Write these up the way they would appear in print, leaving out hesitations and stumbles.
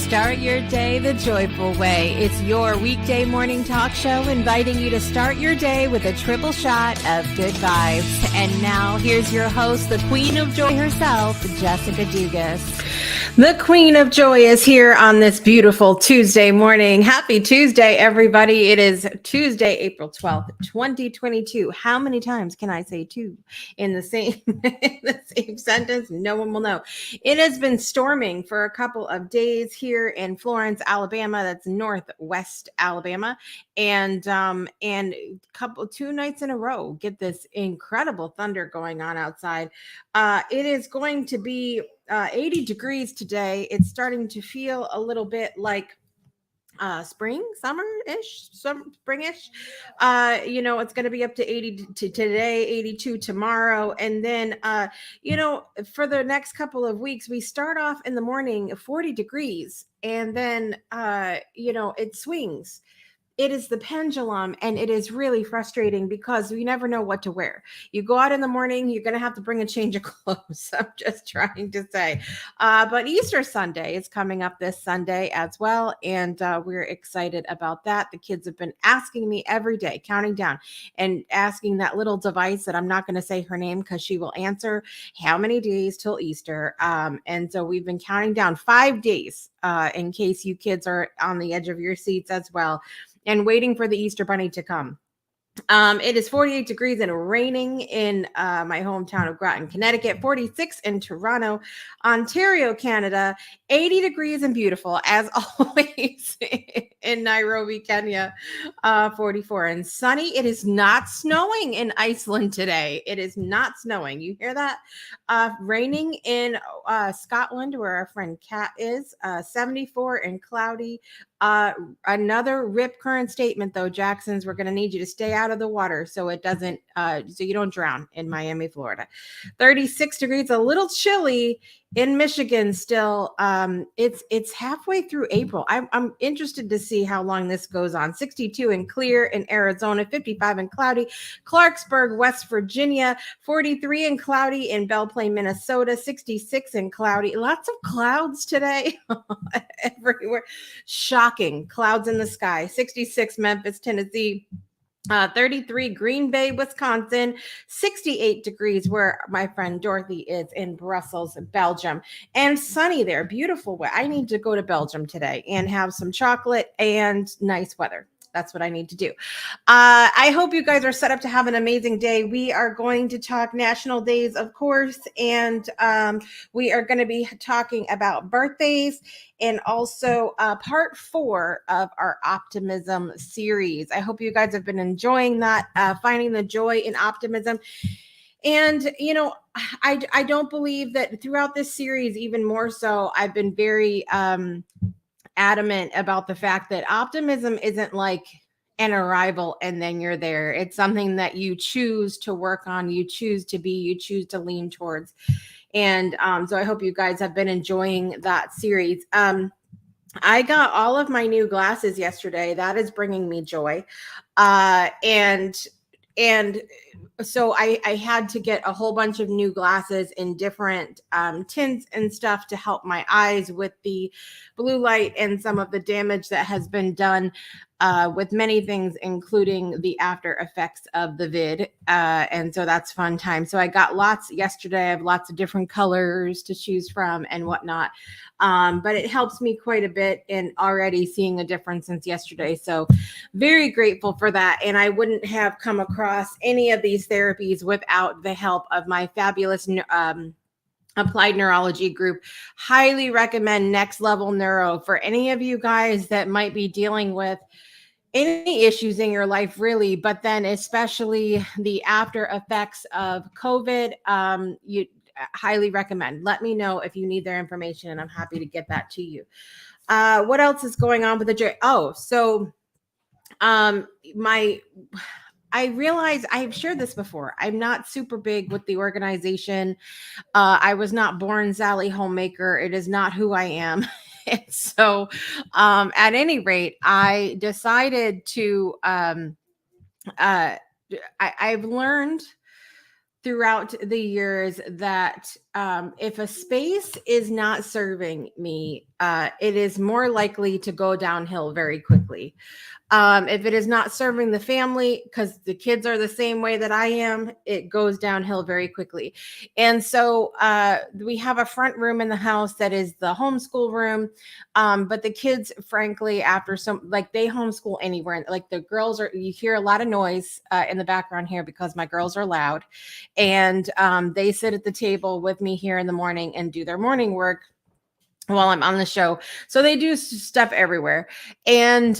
Start your day the joyful way. It's your weekday morning talk show inviting you to start your day with a triple shot of good vibes. And now here's your host, the Queen of Joy herself, Jessica Dugas. The Queen of Joy is here on this beautiful Tuesday morning. Happy Tuesday, everybody. It is Tuesday, April 12th, 2022. How many times can I say two in the same sentence? No one will know. It has been storming for a couple of days here in Florence, Alabama. That's northwest Alabama. And 2 nights in a row, get this incredible thunder going on outside. It is going to be 80 degrees today. It's starting to feel a little bit like spring, summer-ish, springish. It's going to be up to 80 to today, 82 tomorrow. And then, for the next couple of weeks, we start off in the morning 40 degrees. And then, it swings. It is the pendulum, and it is really frustrating because we never know what to wear. You go out in the morning, you're going to have to bring a change of clothes. I'm just trying to say. But Easter Sunday is coming up this Sunday as well, and we're excited about that. The kids have been asking me every day, counting down, and asking that little device that I'm not going to say her name because she will answer, how many days till Easter. And so we've been counting down 5 days in case you kids are on the edge of your seats as well, and waiting for the Easter Bunny to come. It is 48 degrees and raining in my hometown of Groton, Connecticut, 46 in Toronto, Ontario, Canada, 80 degrees and beautiful, as always, in Nairobi, Kenya, 44 and sunny. It is not snowing in Iceland today. It is not snowing. You hear that? Raining in Scotland, where our friend Kat is, 74 and cloudy. Another rip current statement, though, Jacksons, we're going to need you to stay out of the water so it doesn't, so you don't drown in Miami, Florida. 36 degrees, a little chilly in Michigan still. It's halfway through April. I'm interested to see how long this goes on. 62 and clear in Arizona, 55 and cloudy. Clarksburg, West Virginia, 43 and cloudy in Belle Plaine, Minnesota, 66 and cloudy. Lots of clouds today everywhere. Shocking. Clouds in the sky. 66 Memphis, Tennessee. 33 Green Bay, Wisconsin, 68 degrees where my friend Dorothy is in Brussels, Belgium, and sunny there. Beautiful weather. I need to go to Belgium today and have some chocolate and nice weather. That's what I need to do. I hope you guys are set up to have an amazing day. We are going to talk national days, of course, and we are going to be talking about birthdays and also part 4 of our Optimism series. I hope you guys have been enjoying that, finding the joy in optimism. And, I don't believe that throughout this series, even more so, I've been very adamant about the fact that optimism isn't like an arrival and then you're there. It's something that you choose to work on, you choose to be, you choose to lean towards. And so I hope you guys have been enjoying that series. I got all of my new glasses yesterday. That is bringing me joy. And so I had to get a whole bunch of new glasses in different tints and stuff to help my eyes with the blue light and some of the damage that has been done with many things, including the after effects of the vid. And so that's fun time. So I got lots yesterday. I have lots of different colors to choose from and whatnot. But it helps me quite a bit in already seeing a difference since yesterday. So very grateful for that. And I wouldn't have come across any of these therapies without the help of my fabulous applied neurology group. Highly recommend Next Level Neuro for any of you guys that might be dealing with any issues in your life, really, but then especially the after effects of COVID. You highly recommend. Let me know if you need their information, and I'm happy to get that to you. What else is going on with the joy? Oh, so I realize I've shared this before. I'm not super big with the organization. I was not born Sally Homemaker. It is not who I am. And so at any rate, I decided to I've learned throughout the years that if a space is not serving me, it is more likely to go downhill very quickly. If it is not serving the family, because the kids are the same way that I am, it goes downhill very quickly. And so we have a front room in the house that is the homeschool room. But the kids, frankly, after they homeschool anywhere. Like the girls you hear a lot of noise in the background here because my girls are loud. And they sit at the table with me here in the morning and do their morning work while I'm on the show. So they do stuff everywhere. And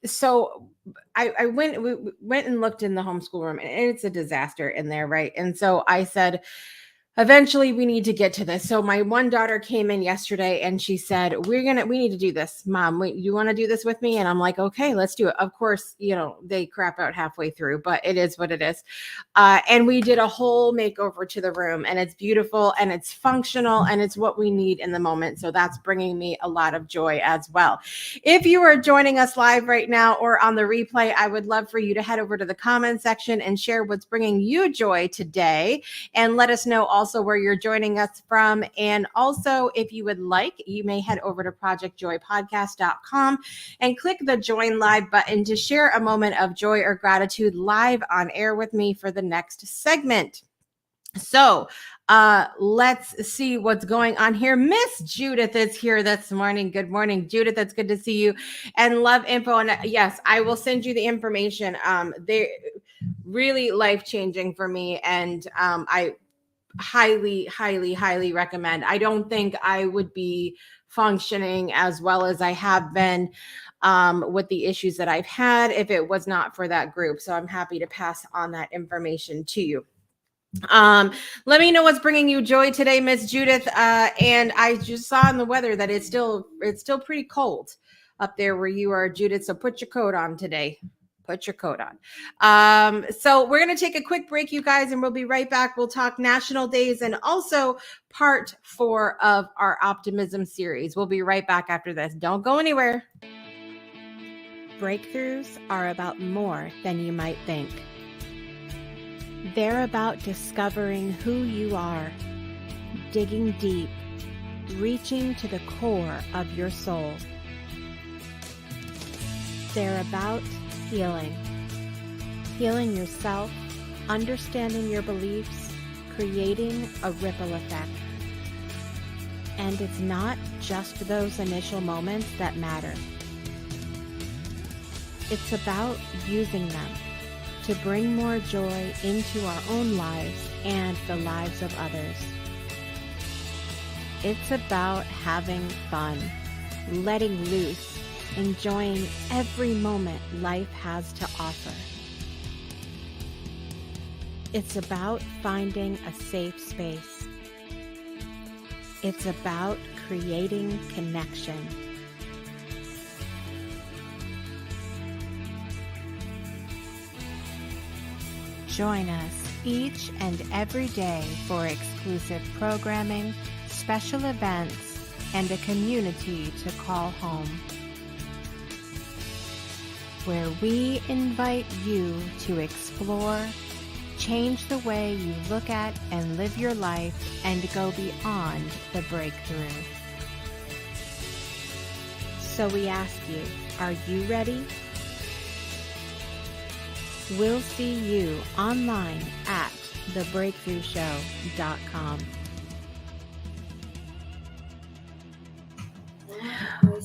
so I went and looked in the homeschool room, and it's a disaster in there, right? And so I said, eventually we need to get to this. So my one daughter came in yesterday and she said, we need to do this. Mom, you want to do this with me? And I'm like, okay, let's do it. Of course, they crap out halfway through, but it is what it is. And we did a whole makeover to the room, and it's beautiful and it's functional and it's what we need in the moment. So that's bringing me a lot of joy as well. If you are joining us live right now or on the replay, I would love for you to head over to the comment section and share what's bringing you joy today, and let us know also where you're joining us from. And also, if you would like, you may head over to projectjoypodcast.com and click the join live button to share a moment of joy or gratitude live on air with me for the next segment. So let's see what's going on here. Miss Judith is here this morning. Good morning, Judith. That's good to see you. And love info. And yes, I will send you the information. They're really life-changing for me. And I highly recommend. I don't think I would be functioning as well as I have been with the issues that I've had if it was not for that group. So I'm happy to pass on that information to you. Let me know what's bringing you joy today, Miss Judith. And I just saw in the weather that it's still pretty cold up there where you are, Judith. So put your coat on today. Put your coat on. So we're going to take a quick break, you guys, and we'll be right back. We'll talk national days and also part 4 of our Optimism series. We'll be right back after this. Don't go anywhere. Breakthroughs are about more than you might think. They're about discovering who you are, digging deep, reaching to the core of your soul. They're about healing yourself, understanding your beliefs, creating a ripple effect. And it's not just those initial moments that matter. It's about using them to bring more joy into our own lives and the lives of others. It's about having fun, letting loose, enjoying every moment life has to offer. It's about finding a safe space. It's about creating connection. Join us each and every day for exclusive programming, special events, and a community to call home, where we invite you to explore, change the way you look at and live your life, and go beyond the breakthrough. So we ask you, are you ready? We'll see you online at thebreakthroughshow.com.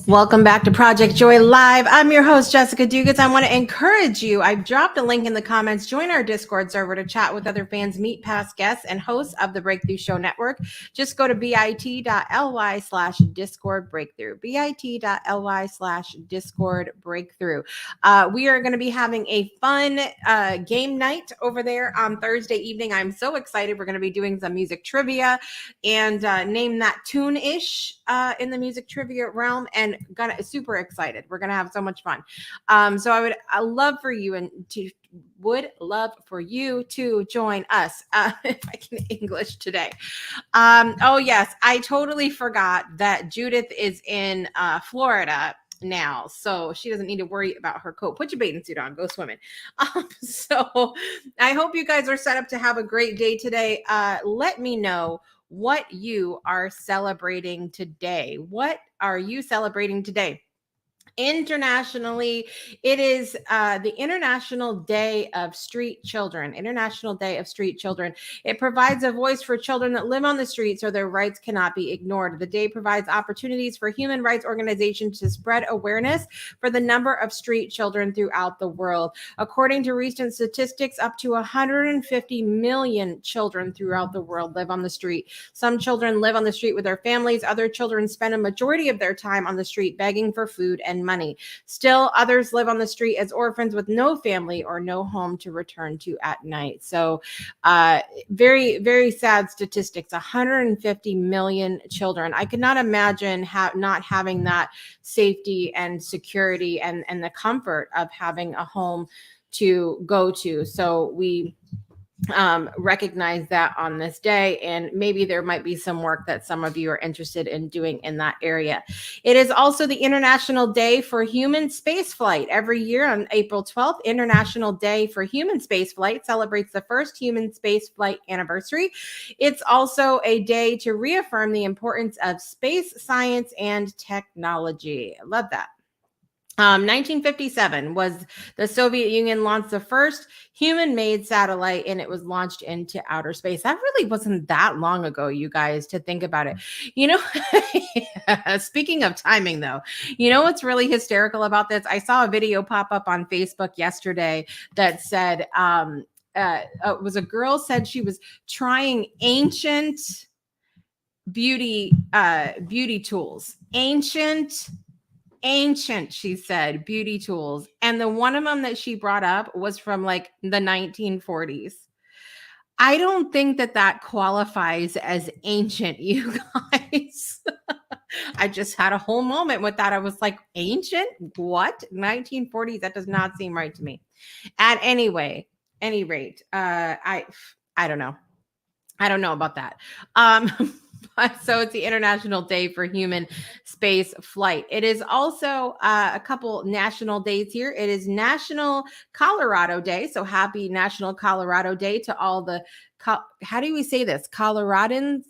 Welcome back to Project Joy Live. I'm your host, Jessica Dugas. I want to encourage you. I've dropped a link in the comments. Join our Discord server to chat with other fans, meet past guests, and hosts of the Breakthrough Show Network. Just go to bit.ly/Discord Breakthrough. bit.ly/Discord Breakthrough. We are going to be having a fun game night over there on Thursday evening. I'm so excited. We're going to be doing some music trivia and name that tune-ish in the music trivia realm, and super excited. We're gonna have so much fun. So I would love for you to join us if I can English today. Oh yes, I totally forgot that Judith is in Florida now, so she doesn't need to worry about her coat. Put your bathing suit on, go swimming. So I hope you guys are set up to have a great day today. Let me know what you are celebrating today. What are you celebrating today? Internationally, it is the International Day of Street Children. International Day of Street Children. It provides a voice for children that live on the streets or their rights cannot be ignored. The day provides opportunities for human rights organizations to spread awareness for the number of street children throughout the world. According to recent statistics, up to 150 million children throughout the world live on the street. Some children live on the street with their families. Other children spend a majority of their time on the street begging for food and money. Still, others live on the street as orphans with no family or no home to return to at night. So very, very sad statistics. 150 million children. I could not imagine not having that safety and security and the comfort of having a home to go to. So we recognize that on this day, and maybe there might be some work that some of you are interested in doing in that area. It is also the International Day for Human Spaceflight. Every year on April 12th, International Day for Human Spaceflight celebrates the first human spaceflight anniversary. It's also a day to reaffirm the importance of space science and technology. I love that. 1957 was the Soviet Union launched the first human-made satellite, and it was launched into outer space. That really wasn't that long ago, you guys, to think about it. You know, speaking of timing, though, you know what's really hysterical about this? I saw a video pop up on Facebook yesterday that said, it was a girl said she was trying ancient beauty tools. Ancient, she said, beauty tools. And the one of them that she brought up was from like the 1940s. I don't think that qualifies as ancient, you guys. I just had a whole moment with that. I was like, ancient? What? 1940s? That does not seem right to me. At any rate, I don't know. I don't know about that. So it's the International Day for Human Space Flight. It is also a couple national days here. It is National Colorado Day. So happy National Colorado Day to all the, how do we say this? Coloradians?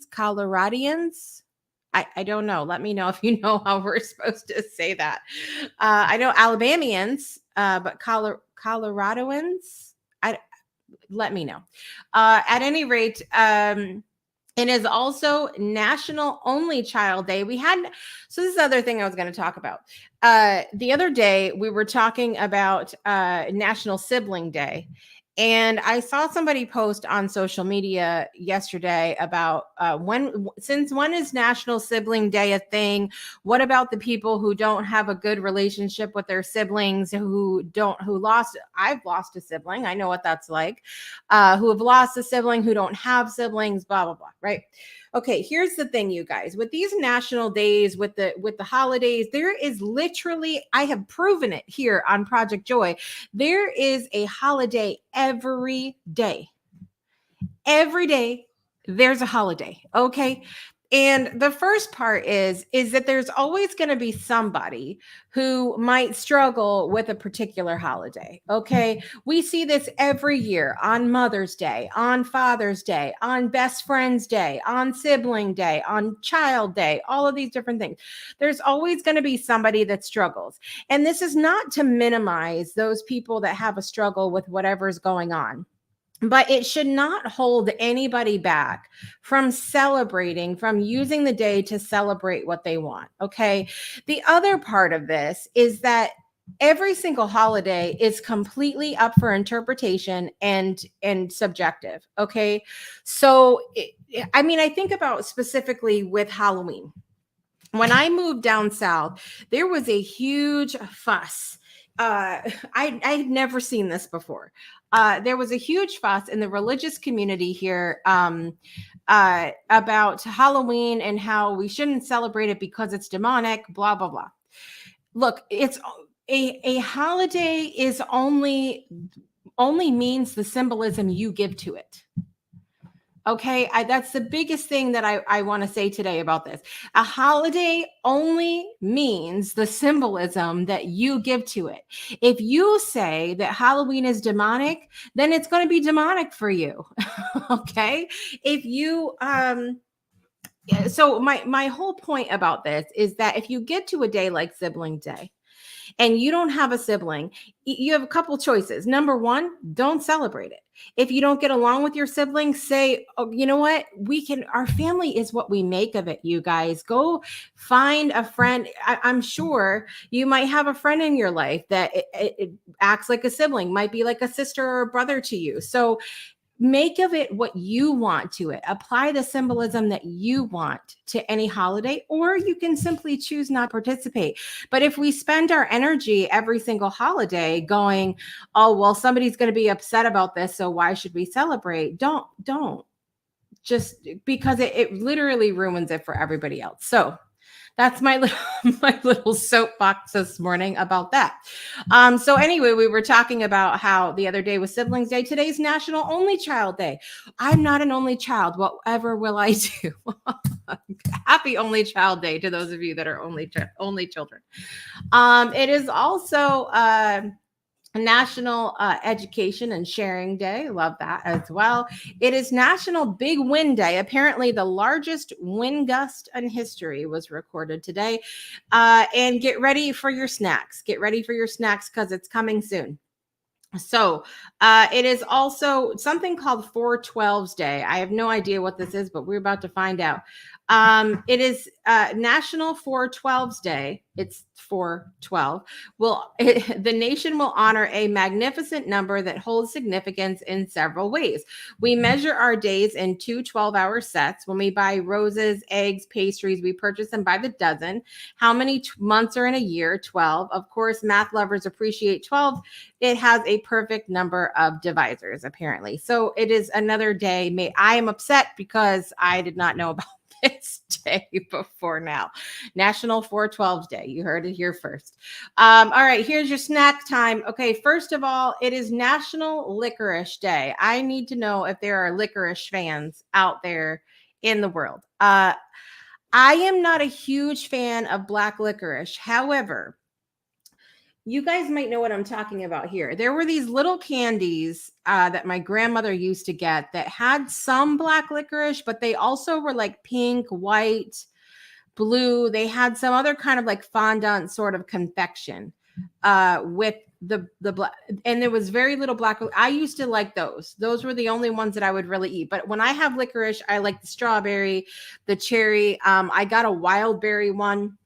I don't know. Let me know if you know how we're supposed to say that. I know Alabamians, but Coloradoans, let me know. At any rate, it is also National Only Child Day. So this is the other thing I was going to talk about. The other day, we were talking about National Sibling Day. And I saw somebody post on social media yesterday about since when is National Sibling Day a thing? What about the people who don't have a good relationship with their siblings, I've lost a sibling. I know what that's like. Who have lost a sibling, who don't have siblings, blah, blah, blah, right? Okay, here's the thing, you guys. With these national days, with the holidays, there is literally, I have proven it here on Project Joy, there is a holiday every day. Every day there's a holiday, okay? And the first part is that there's always going to be somebody who might struggle with a particular holiday, okay? We see this every year on Mother's Day, on Father's Day, on Best Friend's Day, on Sibling Day, on Child Day, all of these different things. There's always going to be somebody that struggles. And this is not to minimize those people that have a struggle with whatever's going on. But it should not hold anybody back from celebrating, from using the day to celebrate what they want. Okay. The other part of this is that every single holiday is completely up for interpretation and subjective. Okay. So, I think about specifically with Halloween. When I moved down south, there was a huge fuss. I'd never seen this before. There was a huge fuss in the religious community here about Halloween and how we shouldn't celebrate it because it's demonic, blah, blah, blah. Look, it's a holiday is only means the symbolism you give to it. Okay, that's the biggest thing that I want to say today about this. A holiday only means the symbolism that you give to it. If you say that Halloween is demonic, then it's going to be demonic for you. Okay, if you so my whole point about this is that if you get to a day like Sibling Day, and you don't have a sibling, you have a couple choices. Number one, don't celebrate it. If you don't get along with your sibling, say, oh, you know what? Our family is what we make of it, you guys. Go find a friend. I'm sure you might have a friend in your life that it acts like a sibling, might be like a sister or a brother to you. So make of it what you want to it. Apply the symbolism that you want to any holiday, or you can simply choose not to participate. But if we spend our energy every single holiday going, oh, well, somebody's going to be upset about this, so why should we celebrate? Don't. Just because it literally ruins it for everybody else. So that's my little soapbox this morning about that. So anyway, we were talking about how the other day was Siblings Day. Today's National Only Child Day. I'm not an only child. Whatever will I do? Happy Only Child Day to those of you that are only children. It is also National Education and Sharing Day. Love that as well. It is National Big Wind Day. Apparently, the largest wind gust in history was recorded today. And get ready for your snacks. Get ready for your snacks because it's coming soon. So it is also something called 412's Day. I have no idea what this is, but we're about to find out. It is National 412's Day. It's 412. The nation will honor a magnificent number that holds significance in several ways. We measure our days in 2 12-hour sets. When we buy roses, eggs, pastries, we purchase them by the dozen. How many months are in a year? 12. Of course, math lovers appreciate 12. It has a perfect number of divisors, apparently. So it is another day. I am upset because I did not know about this day before now. National 412's Day. You heard it here first. All right, here's your snack time. Okay, first of all, it is National Licorice Day. I need to know if there are licorice fans out there in the world. I am not a huge fan of black licorice. However, you guys might know what I'm talking about here. There were these little candies that my grandmother used to get that had some black licorice, but they also were like pink, white, blue. They had some other kind of like fondant sort of confection with the black, and there was very little black. I used to like those. Those were the only ones that I would really eat. But when I have licorice, I like the strawberry, the cherry. I got a wild berry one.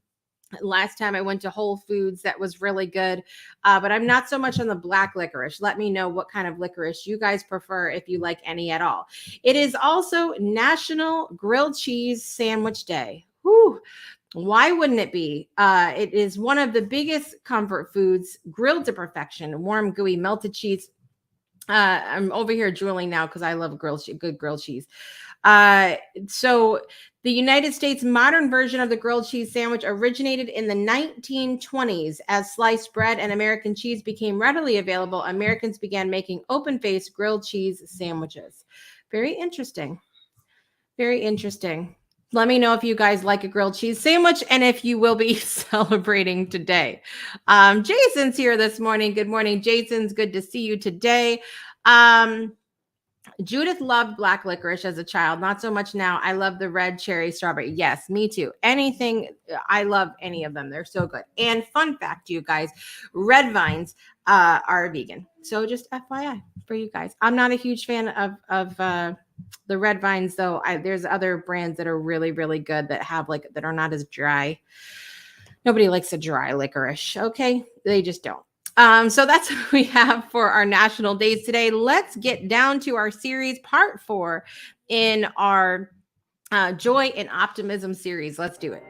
Last time I went to Whole Foods, that was really good. But I'm not so much on the black licorice. Let me know what kind of licorice you guys prefer, if you like any at all. It is also National Grilled Cheese Sandwich Day. Whew. Why wouldn't it be? It is one of the biggest comfort foods, grilled to perfection, warm, gooey, melted cheese. I'm over here drooling now because I love good grilled cheese. So the United States modern version of the grilled cheese sandwich originated in the 1920s. As sliced bread and American cheese became readily available, Americans began making open-faced grilled cheese sandwiches. Very interesting. Very interesting. Let me know if you guys like a grilled cheese sandwich and if you will be celebrating today. Jason's here this morning. Good morning, Jason's. Good to see you today. Judith loved black licorice as a child, not so much now. I love the red cherry strawberry. Yes, me too. Anything, I love any of them. They're so good. And fun fact, you guys, red vines are vegan. So just FYI for you guys. I'm not a huge fan of the red vines, though. There's other brands that are really, really good that have that are not as dry. Nobody likes a dry licorice. Okay, they just don't. So that's what we have for our national days today. Let's get down to our series, part 4 in our Joy and Optimism series. Let's do it.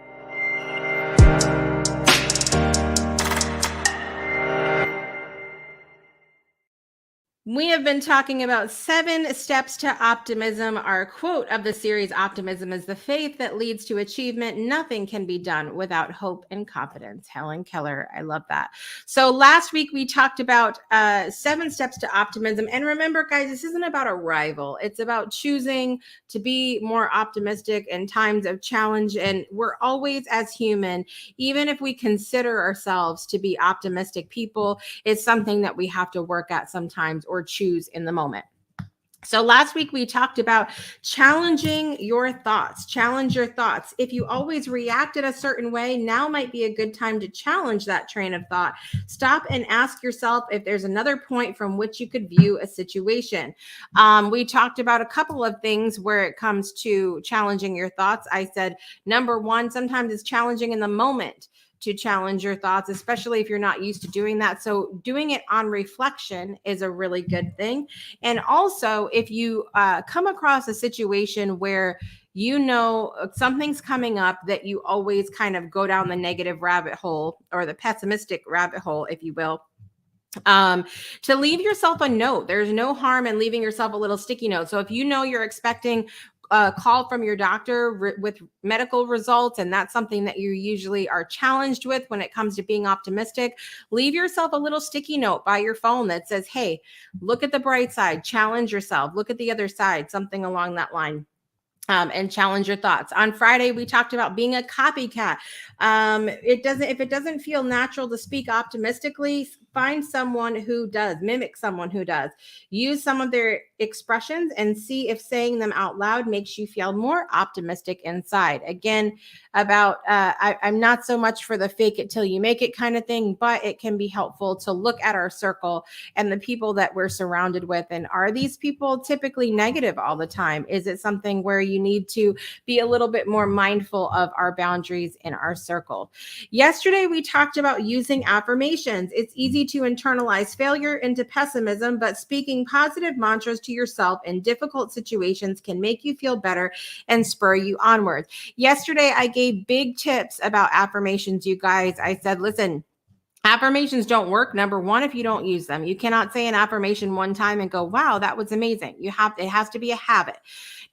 We have been talking about 7 steps to optimism. Our quote of the series, optimism is the faith that leads to achievement. Nothing can be done without hope and confidence. Helen Keller. I love that. So last week we talked about 7 steps to optimism. And remember, guys, this isn't about a rival. It's about choosing to be more optimistic in times of challenge. And we're always, as human, even if we consider ourselves to be optimistic people, it's something that we have to work at sometimes or choose in the moment. So last week we talked about challenging your thoughts. Challenge your thoughts. If you always reacted a certain way, now might be a good time to challenge that train of thought. Stop and ask yourself if there's another point from which you could view a situation. We talked about a couple of things where it comes to challenging your thoughts. I said, number 1, sometimes it's challenging in the moment to challenge your thoughts, especially if you're not used to doing that. So doing it on reflection is a really good thing. And also, if you come across a situation where you know something's coming up that you always kind of go down the negative rabbit hole or the pessimistic rabbit hole, if you will, to leave yourself a note. There's no harm in leaving yourself a little sticky note. So if you know you're expecting a call from your doctor with medical results, and that's something that you usually are challenged with when it comes to being optimistic, leave yourself a little sticky note by your phone that says, hey, look at the bright side, challenge yourself, look at the other side, something along that line. And challenge your thoughts. On Friday, we talked about being a copycat. If it doesn't feel natural to speak optimistically, find someone who does, mimic someone who does. Use some of their expressions and see if saying them out loud makes you feel more optimistic inside. Again, I'm not so much for the fake it till you make it kind of thing, but it can be helpful to look at our circle and the people that we're surrounded with. And are these people typically negative all the time? Is it something where you need to be a little bit more mindful of our boundaries in our circle? Yesterday, we talked about using affirmations. It's easy to internalize failure into pessimism, but speaking positive mantras to yourself in difficult situations can make you feel better and spur you onward. Yesterday, I gave big tips about affirmations, you guys. I said, listen, affirmations don't work. Number 1, if you don't use them. You cannot say an affirmation one time and go, wow, that was amazing. It has to be a habit.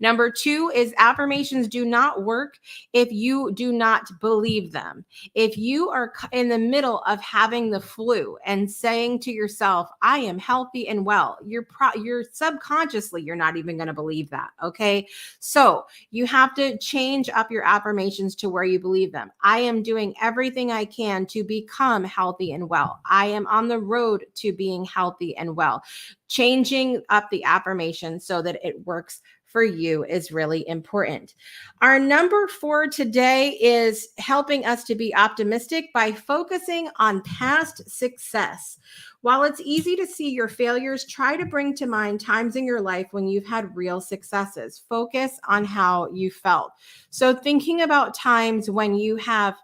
Number 2 is affirmations do not work if you do not believe them. If you are in the middle of having the flu and saying to yourself, I am healthy and well, you're subconsciously, you're not even going to believe that. Okay. So you have to change up your affirmations to where you believe them. I am doing everything I can to become healthy and well. I am on the road to being healthy and well. Changing up the affirmation so that it works for you is really important. Our number 4 today is helping us to be optimistic by focusing on past success. While it's easy to see your failures, try to bring to mind times in your life when you've had real successes. Focus on how you felt. So thinking about times when you have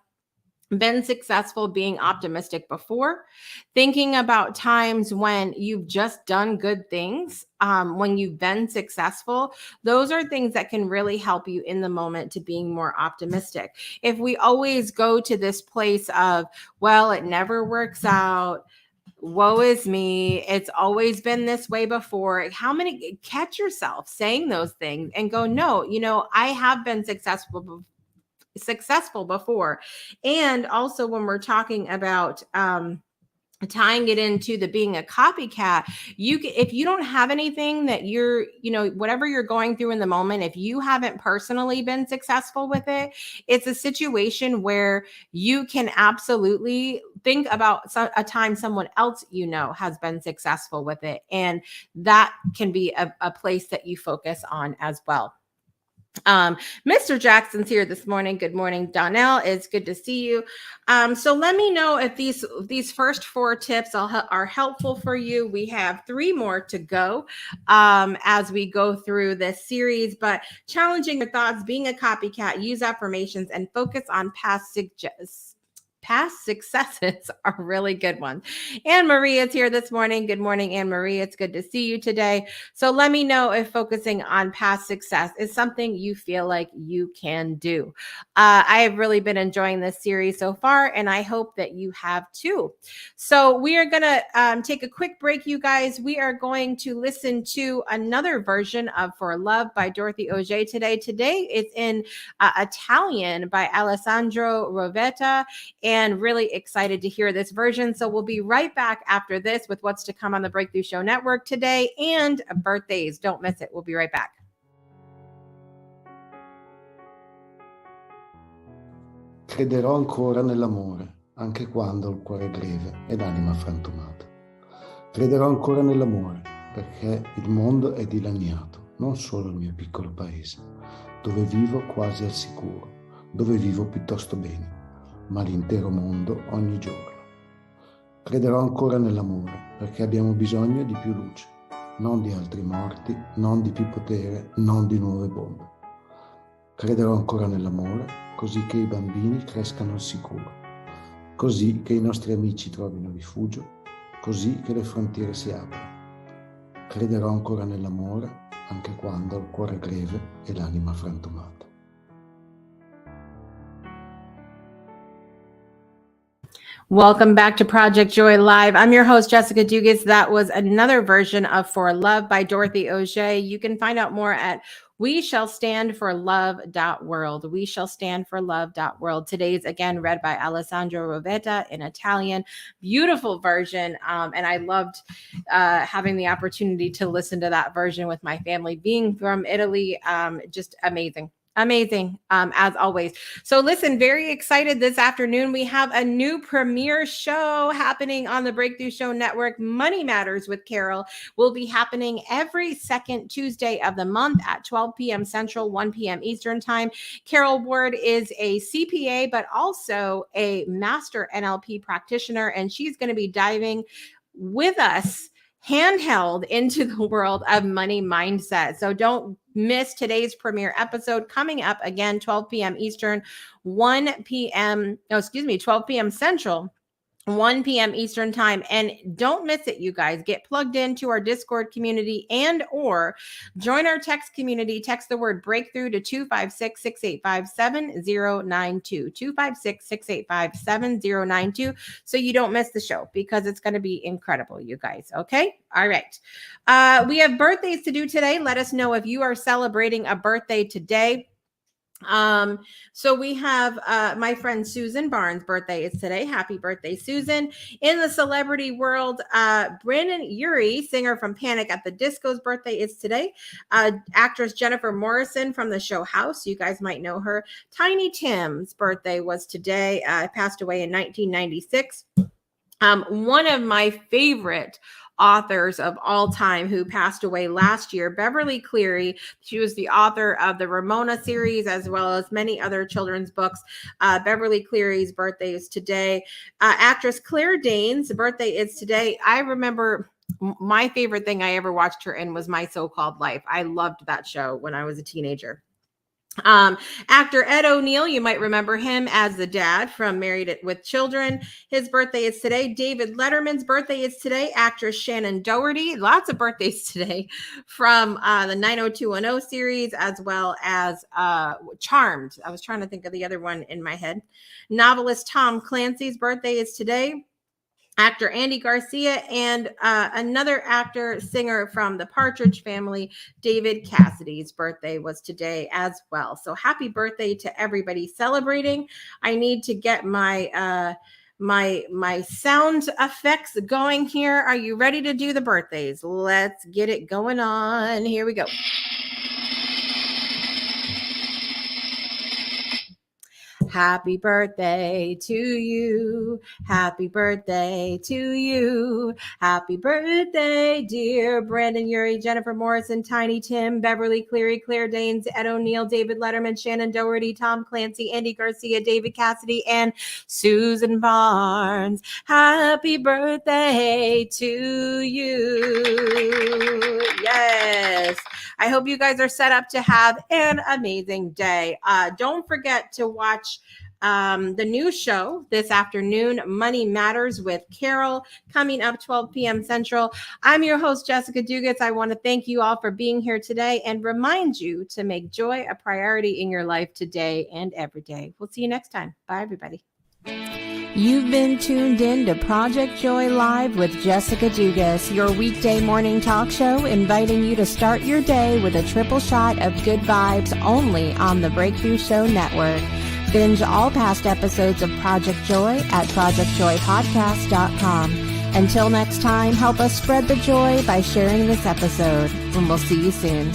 been successful being optimistic before, thinking about times when you've just done good things, when you've been successful, those are things that can really help you in the moment to being more optimistic. If we always go to this place of, well, it never works out, woe is me, it's always been this way before, catch yourself saying those things and go, no, I have been successful before. And also when we're talking about tying it into the being a copycat, if you don't have anything that whatever you're going through in the moment, if you haven't personally been successful with it, it's a situation where you can absolutely think about a time someone else has been successful with it, and that can be a place that you focus on as well. Mr. Jackson's here this morning. Good morning, Donnell. It's good to see you. So let me know if these first 4 tips are helpful for you. We have 3 more to go as we go through this series, but challenging your thoughts, being a copycat, use affirmations, and focus on past successes are really good ones. Anne Marie is here this morning. Good morning, Anne Marie. It's good to see you today. So let me know if focusing on past success is something you feel like you can do. I have really been enjoying this series so far, and I hope that you have too. So we are going to take a quick break, you guys. We are going to listen to another version of For Love by Dorothy Auger today. Today it's in Italian by Alessandro Rovetta, and really excited to hear this version. So we'll be right back after this with what's to come on the Breakthrough Show Network today and birthdays. Don't miss it. We'll be right back. Crederò ancora nell'amore, anche quando il cuore è breve e l'anima frantumata. Crederò ancora nell'amore, perché il mondo è dilaniato, non solo il mio piccolo paese, dove vivo quasi al sicuro, dove vivo piuttosto bene, ma l'intero mondo ogni giorno. Crederò ancora nell'amore, perché abbiamo bisogno di più luce, non di altri morti, non di più potere, non di nuove bombe. Crederò ancora nell'amore, così che i bambini crescano al sicuro, così che i nostri amici trovino rifugio, così che le frontiere si aprono. Crederò ancora nell'amore, anche quando il cuore è greve e l'anima frantumata. Welcome back to Project Joy Live. I'm your host, Jessica Dugas. That was another version of For Love by Dorothy Auger. You can find out more at weshallstandforlove.world. Weshallstandforlove.world. Today's again read by Alessandro Rovetta in Italian. Beautiful version. And I loved having the opportunity to listen to that version with my family. Being from Italy, just amazing. Amazing, as always. So listen, very excited this afternoon. We have a new premiere show happening on the Breakthrough Show Network. Money Matters with Carol will be happening every second Tuesday of the month at 12 p.m. Central, 1 p.m. Eastern Time. Carol Ward is a CPA, but also a master NLP practitioner, and she's going to be diving with us handheld into the world of money mindset. So don't miss today's premiere episode coming up again, 12 p.m. Eastern, 12 p.m. Central, 1 p.m. Eastern Time. And don't miss it, you guys. Get plugged into our Discord community or join our text community. Text the word breakthrough to 256-685-7092. 256-685-7092 so you don't miss the show, because it's going to be incredible, you guys. Okay? All right. We have birthdays to do today. Let us know if you are celebrating a birthday today. So we have my friend Susan Barnes' birthday is today. Happy birthday, Susan. In the celebrity world, Brandon Urie, singer from Panic at the Disco's birthday is today. Actress Jennifer Morrison from the show House, you guys might know her. Tiny Tim's birthday was today. Passed away in 1996. One of my favorite authors of all time who passed away last year, Beverly Cleary. She was the author of the Ramona series as well as many other children's books. Beverly Cleary's birthday is today. Actress Claire Danes' birthday is today. I remember my favorite thing I ever watched her in was My So-Called Life. I loved that show when I was a teenager. Actor Ed O'Neill, you might remember him as the dad from Married with Children. His birthday is today. David Letterman's birthday is today. Actress Shannon Doherty, lots of birthdays today from the 90210 series, as well as Charmed. I was trying to think of the other one in my head. Novelist Tom Clancy's birthday is today. Actor Andy Garcia, and another actor, singer from the Partridge Family, David Cassidy's birthday was today as well. So happy birthday to everybody celebrating. I need to get my my sound effects going here. Are you ready to do the birthdays? Let's get it going on. Here we go. Happy birthday to you. Happy birthday to you. Happy birthday, dear Brandon Urie, Jennifer Morrison, Tiny Tim, Beverly Cleary, Claire Danes, Ed O'Neill, David Letterman, Shannon Doherty, Tom Clancy, Andy Garcia, David Cassidy, and Susan Barnes. Happy birthday to you. Yes. I hope you guys are set up to have an amazing day. Don't forget to watch the new show this afternoon, Money Matters with Carol, coming up 12 p.m. Central. I'm your host, Jessica Dugas. I want to thank you all for being here today and remind you to make joy a priority in your life today and every day. We'll see you next time. Bye, everybody. You've been tuned in to Project Joy Live with Jessica Dugas, your weekday morning talk show, inviting you to start your day with a triple shot of good vibes only on the Breakthrough Show Network. Binge all past episodes of Project Joy at projectjoypodcast.com. Until next time, help us spread the joy by sharing this episode, and we'll see you soon.